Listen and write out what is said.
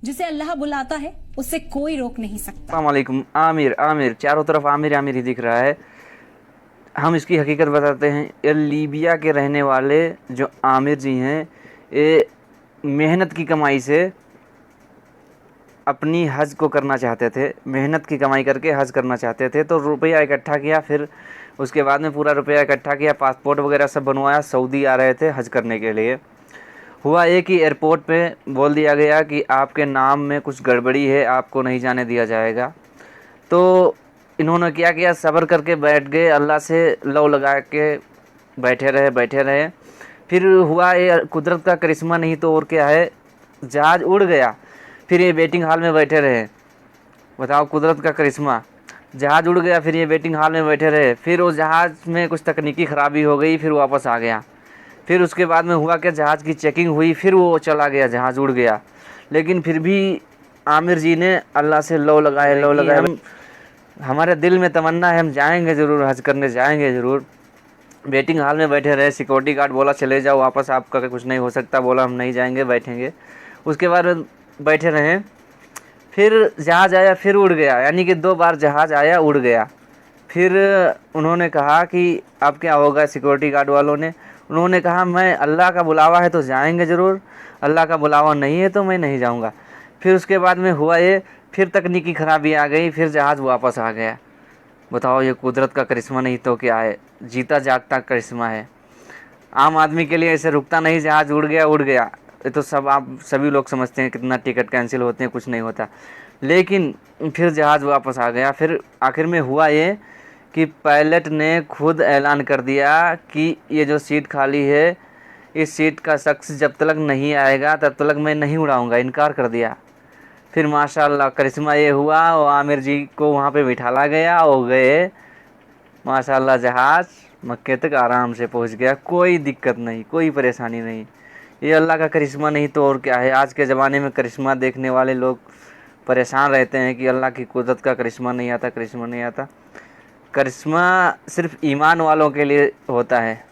जिसे अल्लाह बुलाता है उसे कोई रोक नहीं सकता। अस्सलाम वालेकुम। आमिर आमिर, चारों तरफ आमिर आमिर ही दिख रहा है। हम इसकी हकीकत बताते हैं। ये लीबिया के रहने वाले जो आमिर जी हैं, ये मेहनत की कमाई से अपनी हज को करना चाहते थे। मेहनत की कमाई करके हज करना चाहते थे, तो रुपया इकट्ठा किया। फिर उसके बाद में पूरा रुपया इकट्ठा किया, पासपोर्ट वगैरह सब बनवाया, सऊदी आ रहे थे हज करने के लिए। हुआ एक ही एयरपोर्ट पे बोल दिया गया कि आपके नाम में कुछ गड़बड़ी है, आपको नहीं जाने दिया जाएगा। तो इन्होंने क्या किया, सब्र करके बैठ गए, अल्लाह से लौ लगा के बैठे रहे। फिर हुआ, ये कुदरत का करिश्मा नहीं तो और क्या है, जहाज़ उड़ गया। फिर ये वेटिंग हॉल में बैठे रहे। बताओ, कुदरत का करिश्मा। जहाज़ उड़ गया, फिर ये वेटिंग हॉल में बैठे रहे। फिर उस जहाज़ में कुछ तकनीकी ख़राबी हो गई, फिर वापस आ गया। फिर उसके बाद में हुआ कि जहाज़ की चेकिंग हुई, फिर वो चला गया, जहाज़ उड़ गया। लेकिन फिर भी आमिर जी ने अल्लाह से लौ लगाए हम हमारे दिल में तमन्ना है, हम जाएंगे ज़रूर, हज करने जाएंगे ज़रूर। वेटिंग हॉल में बैठे रहे। सिक्योरिटी गार्ड बोला चले जाओ वापस, आपका कुछ नहीं हो सकता। बोला हम नहीं जाएंगे, बैठेंगे। उसके बाद बैठे रहे। फिर जहाज़ आया, फिर उड़ गया, यानी कि 2 बार जहाज़ आया, उड़ गया। फिर उन्होंने कहा कि अब क्या होगा, सिक्योरिटी गार्ड वालों ने। उन्होंने कहा मैं, अल्लाह का बुलावा है तो जाएंगे ज़रूर, अल्लाह का बुलावा नहीं है तो मैं नहीं जाऊंगा। फिर उसके बाद में हुआ ये, फिर तकनीकी ख़राबी आ गई, फिर जहाज़ वापस आ गया। बताओ, ये कुदरत का करिश्मा नहीं तो क्या है, जीता जागता करिश्मा है। आम आदमी के लिए ऐसे रुकता नहीं, जहाज़ उड़ गया उड़ गया। ये तो सब आप सभी लोग समझते हैं, कितना टिकट कैंसिल होते हैं, कुछ नहीं होता। लेकिन फिर जहाज़ वापस आ गया। फिर आखिर में हुआ ये कि पायलट ने खुद ऐलान कर दिया कि ये जो सीट खाली है, इस सीट का शख्स जब तक नहीं आएगा तब तक मैं नहीं उड़ाऊंगा, इनकार कर दिया। फिर माशाल्लाह करिश्मा ये हुआ, और आमिर जी को वहाँ पे बिठाला गया, हो गए माशाल्लाह, जहाज़ मक्के तक आराम से पहुँच गया। कोई दिक्कत नहीं, कोई परेशानी नहीं। ये अल्लाह का करिश्मा नहीं तो और क्या है। आज के ज़माने में करिश्मा देखने वाले लोग परेशान रहते हैं कि अल्लाह की कुदरत का करिश्मा नहीं आता, करिश्मा नहीं आता। करिश्मा सिर्फ ईमान वालों के लिए होता है।